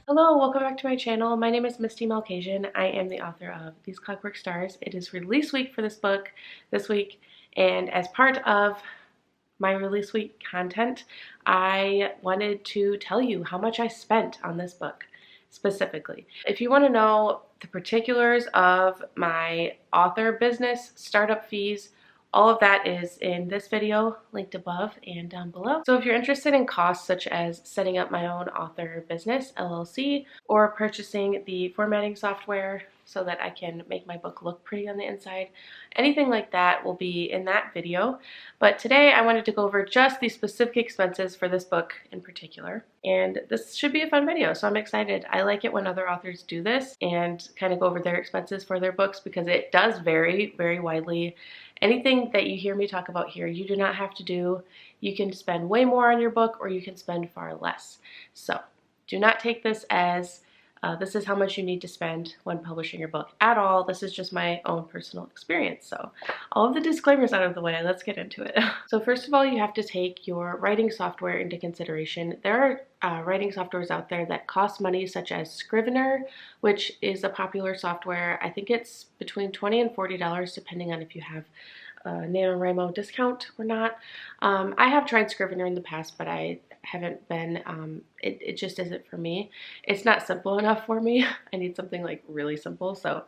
Hello, welcome back to my channel. My name is Misty Malcasian. I am the author of these Clockwork Stars. It is release week for this book this week, and as part of my release week content, I wanted to tell you how much I spent on this book specifically. If you want to know the particulars of my author business, startup fees, all of that is in this video, linked above and down below. So if you're interested in costs such as setting up my own author business, LLC, or purchasing the formatting software so that I can make my book look pretty on the inside, anything like that will be in that video. But today I wanted to go over just the specific expenses for this book in particular. And this should be a fun video, so I'm excited. I like it when other authors do this and kind of go over their expenses for their books because it does vary very widely. Anything that you hear me talk about here, you do not have to do. You can spend way more on your book or you can spend far less. So do not take this as this is how much you need to spend when publishing your book at all. This is just my own personal experience. So all of the disclaimers out of the way, let's get into it. So first of all, you have to take your writing software into consideration. There are writing softwares out there that cost money, such as Scrivener, which is a popular software. I think it's between $20 and $40 depending on if you have a NaNoWriMo discount or not. I have tried Scrivener in the past, but I haven't been, it just isn't for me. It's not simple enough for me. I need something like really simple. So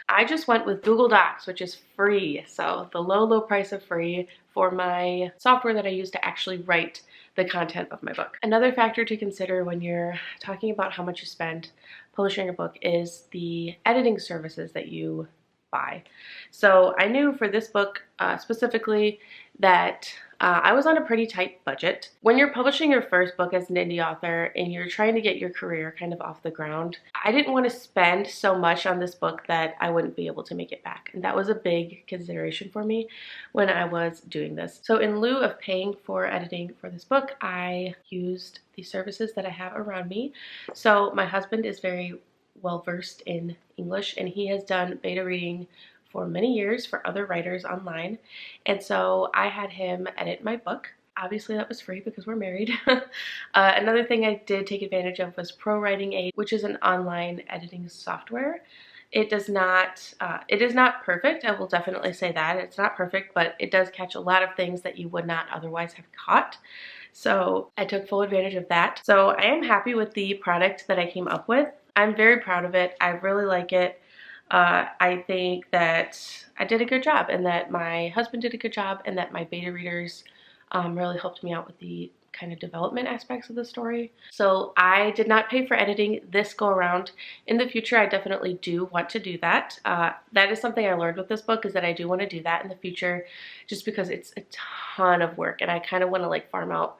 I just went with Google Docs, which is free. So the low price of free for my software that I use to actually write the content of my book. Another factor to consider when you're talking about how much you spend publishing a book is the editing services that you buy. So I knew for this book specifically that I was on a pretty tight budget. When you're publishing your first book as an indie author and you're trying to get your career kind of off the ground, I didn't want to spend so much on this book that I wouldn't be able to make it back. And that was a big consideration for me when I was doing this. So in lieu of paying for editing for this book, I used the services that I have around me. So my husband is very well versed in English and he has done beta reading for many years for other writers online, and so I had him edit my book. Obviously that was free because we're married. Another thing I did take advantage of was ProWriting Aid, which is an online editing software. It is not perfect, I will definitely say that. It's not perfect, but it does catch a lot of things that you would not otherwise have caught. So I took full advantage of that. So I am happy with the product that I came up with. I'm very proud of it. I really like it. I think that I did a good job and that my husband did a good job and that my beta readers really helped me out with the kind of development aspects of the story. So I did not pay for editing this go around. In the future, I definitely do want to do that. That is something I learned with this book, is that I do want to do that in the future just because it's a ton of work and I kind of want to like farm out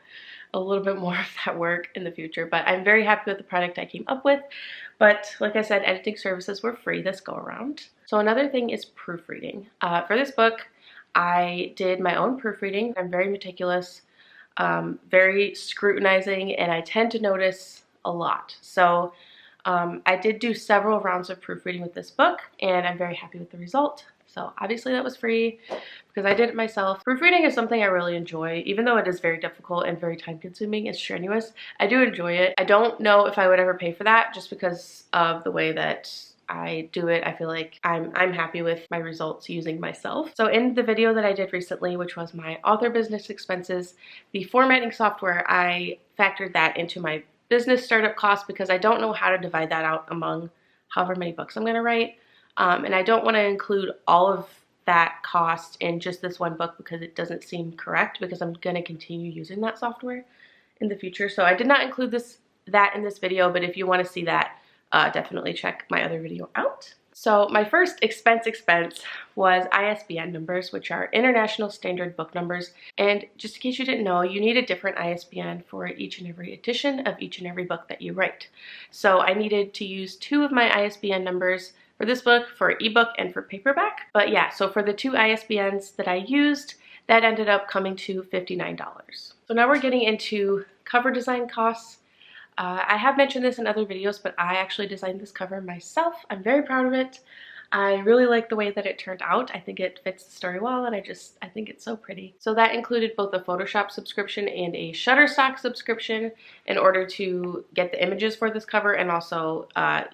a little bit more of that work in the future. But I'm very happy with the product I came up with. But like I said, editing services were free this go around. So another thing is proofreading. For this book, I did my own proofreading. I'm very meticulous, very scrutinizing, and I tend to notice a lot. So I did do several rounds of proofreading with this book, and I'm very happy with the result. So obviously that was free because I did it myself. Proofreading is something I really enjoy, even though it is very difficult and very time consuming, it's strenuous. I do enjoy it. I don't know if I would ever pay for that just because of the way that I do it. I feel like I'm happy with my results using myself. So in the video that I did recently, which was my author business expenses, the formatting software, I factored that into my business startup costs because I don't know how to divide that out among however many books I'm gonna write. And I don't want to include all of that cost in just this one book because it doesn't seem correct, because I'm going to continue using that software in the future. So I did not include that in this video, but if you want to see that, definitely check my other video out. So my first expense was ISBN numbers, which are International Standard Book Numbers. And just in case you didn't know, you need a different ISBN for each and every edition of each and every book that you write. So I needed to use 2 of my ISBN numbers for this book, for ebook, and for paperback. But yeah, so for the 2 ISBNs that I used, that ended up coming to $59. So now we're getting into cover design costs. I have mentioned this in other videos, but I actually designed this cover myself. I'm very proud of it. I really like the way that it turned out. I think it fits the story well, and I think it's so pretty. So that included both a Photoshop subscription and a Shutterstock subscription in order to get the images for this cover and also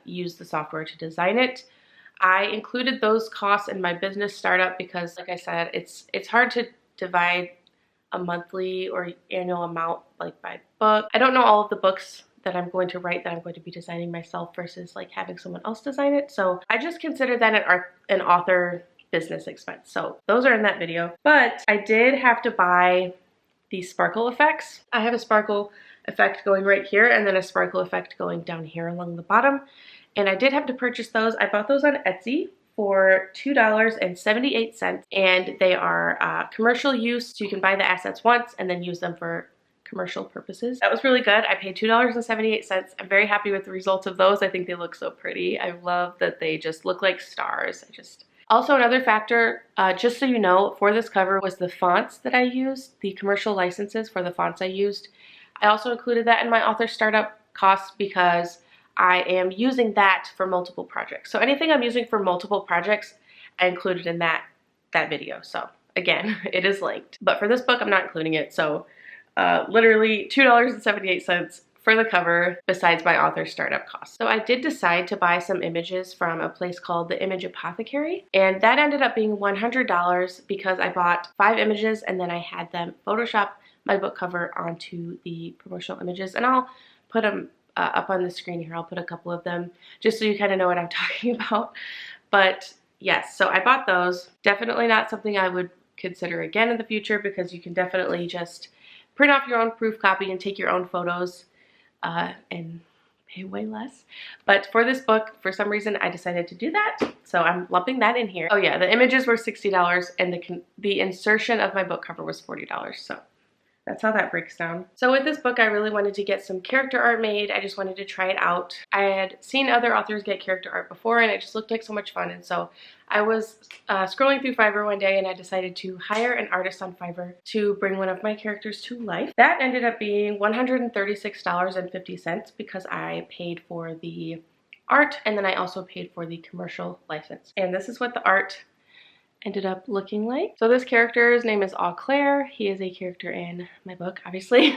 use the software to design it. I included those costs in my business startup because, like I said, it's hard to divide a monthly or annual amount like by book. I don't know all of the books that I'm going to write that I'm going to be designing myself versus like having someone else design it. So I just consider that an author business expense. So those are in that video. But I did have to buy these sparkle effects. I have a sparkle effect going right here and then a sparkle effect going down here along the bottom. And I did have to purchase those. I bought those on Etsy for $2.78, and they are commercial use, so you can buy the assets once and then use them for commercial purposes. That was really good. I paid $2.78. I'm very happy with the results of those. I think they look so pretty. I love that they just look like stars. Also, another factor, just so you know, for this cover was the fonts that I used, the commercial licenses for the fonts I used. I also included that in my author startup costs because I am using that for multiple projects. So anything I'm using for multiple projects, I included in that video. So again, it is linked. But for this book, I'm not including it. So literally $2.78 for the cover besides my author startup costs. So I did decide to buy some images from a place called the Image Apothecary, and that ended up being $100 because I bought 5 images and then I had them Photoshop my book cover onto the promotional images, and I'll put them up on the screen here. I'll put a couple of them just so you kind of know what I'm talking about. But yes, so I bought those. Definitely not something I would consider again in the future because you can definitely just print off your own proof copy and take your own photos and pay way less. But for this book, for some reason, I decided to do that. So I'm lumping that in here. Oh yeah, the images were $60 and the insertion of my book cover was $40. So that's how that breaks down. So with this book, I really wanted to get some character art made. I just wanted to try it out. I had seen other authors get character art before and it just looked like so much fun. And so I was scrolling through Fiverr one day and I decided to hire an artist on Fiverr to bring one of my characters to life. That ended up being $136.50 because I paid for the art and then I also paid for the commercial license. And this is what the art ended up looking like. So this character's name is Au Claire. He is a character in my book, obviously.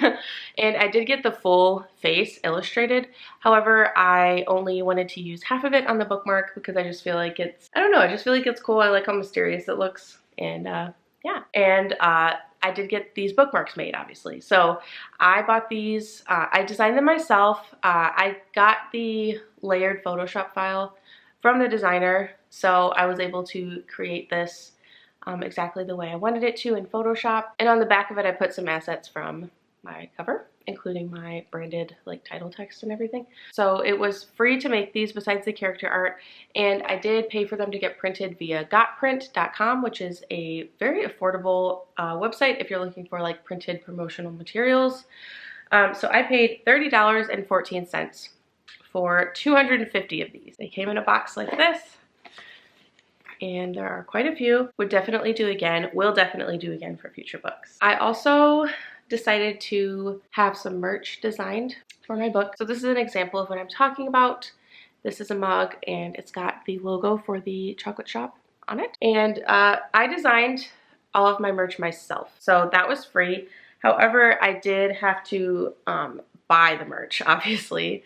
And I did get the full face illustrated. However, I only wanted to use half of it on the bookmark because I just feel like it's, I don't know, I just feel like it's cool. I like how mysterious it looks. And yeah. And I did get these bookmarks made, obviously. So I bought these, I designed them myself. I got the layered Photoshop file from the designer, so I was able to create this exactly the way I wanted it to in Photoshop. And on the back of it, I put some assets from my cover, including my branded like title text and everything. So it was free to make these besides the character art, and I did pay for them to get printed via gotprint.com, which is a very affordable website if you're looking for like printed promotional materials. So I paid $30.14 for 250 of these. They came in a box like this, and there are quite a few. Would definitely do again, will definitely do again for future books. I also decided to have some merch designed for my book. So this is an example of what I'm talking about. This is a mug and it's got the logo for the chocolate shop on it. And I designed all of my merch myself, so that was free. However, I did have to buy the merch, obviously.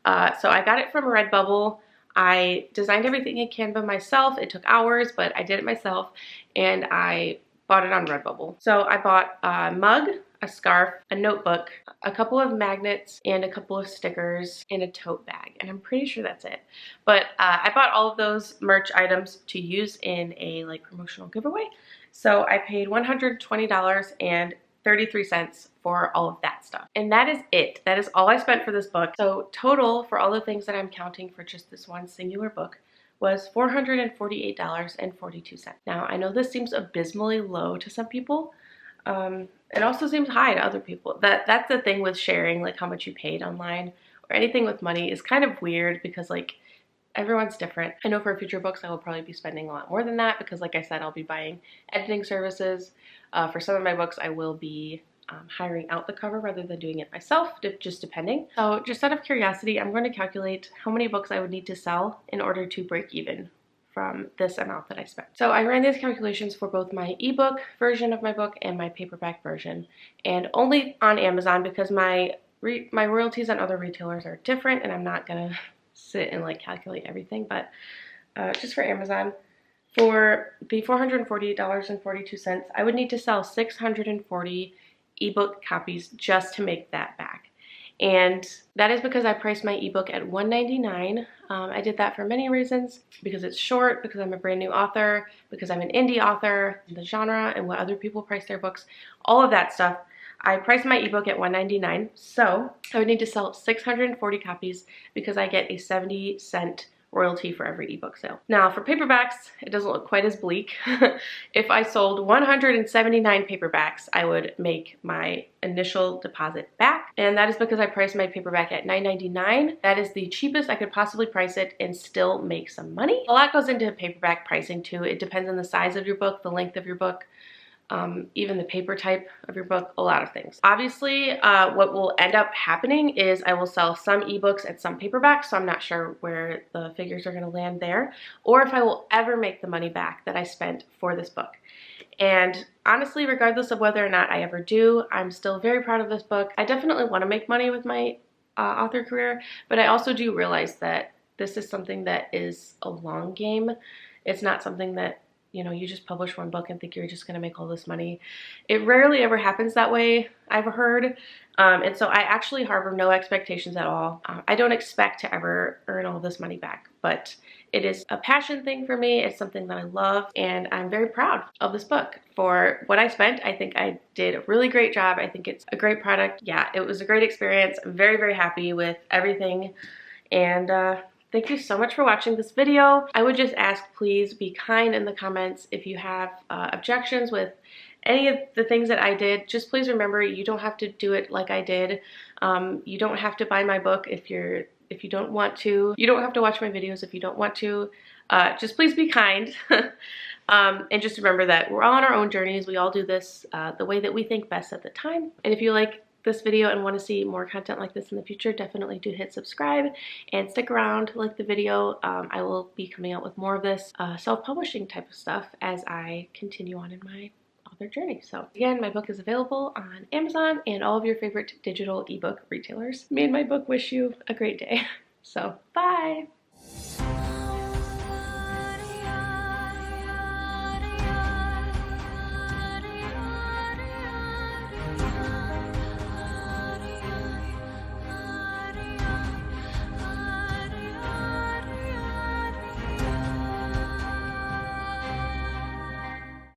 So I got it from Redbubble. I designed everything in Canva myself. It took hours, but I did it myself, and I bought it on Redbubble. So I bought a mug, a scarf, a notebook, a couple of magnets, and a couple of stickers, and a tote bag, and I'm pretty sure that's it. But I bought all of those merch items to use in a like promotional giveaway. So I paid $120.33 for all of that stuff. And that is it. That is all I spent for this book. So total for all the things that I'm counting for just this one singular book was $448.42. Now, I know this seems abysmally low to some people. It also seems high to other people. That's the thing with sharing, like how much you paid online or anything with money is kind of weird because like everyone's different. I know for future books I will probably be spending a lot more than that because like I said, I'll be buying editing services. For some of my books I will be hiring out the cover rather than doing it myself, just depending. So just out of curiosity, I'm going to calculate how many books I would need to sell in order to break even from this amount that I spent. So I ran these calculations for both my ebook version of my book and my paperback version, and only on Amazon because my royalties on other retailers are different, and I'm not gonna sit and like calculate everything, but just for Amazon, for the $448.42, I would need to sell 640 ebook copies just to make that back. And that is because I priced my ebook at $1.99. I did that for many reasons, because it's short, because I'm a brand new author, because I'm an indie author, the genre and what other people price their books, all of that stuff. I priced my ebook at $1.99, so I would need to sell 640 copies because I get a 70-cent royalty for every ebook sale. Now for paperbacks, it doesn't look quite as bleak. If I sold 179 paperbacks, I would make my initial deposit back, and that is because I priced my paperback at $9.99. That is the cheapest I could possibly price it and still make some money. A lot goes into paperback pricing too. It depends on the size of your book, the length of your book, even the paper type of your book, a lot of things. Obviously, what will end up happening is I will sell some ebooks and some paperbacks, so I'm not sure where the figures are going to land there, or if I will ever make the money back that I spent for this book. And honestly, regardless of whether or not I ever do, I'm still very proud of this book. I definitely want to make money with my author career, but I also do realize that this is something that is a long game. It's not something that, you know, you just publish one book and think you're just going to make all this money. It rarely ever happens that way, I've heard. And so I actually harbor no expectations at all. I don't expect to ever earn all this money back, but it is a passion thing for me. It's something that I love, and I'm very proud of this book. For what I spent, I think I did a really great job. I think it's a great product. Yeah, it was a great experience. I'm very, very happy with everything. And thank you so much for watching this video. I would just ask, please be kind in the comments. If you have objections with any of the things that I did, just please remember you don't have to do it like I did. You don't have to buy my book if you don't want to. You don't have to watch my videos if you don't want to. Just please be kind. And just remember that we're all on our own journeys. We all do this the way that we think best at the time. And if you like this video and want to see more content like this in the future, definitely do hit subscribe and stick around, like the video. I will be coming out with more of this self-publishing type of stuff as I continue on in my author journey. So again, my book is available on Amazon and all of your favorite digital ebook retailers. Me and my book wish you a great day. So bye.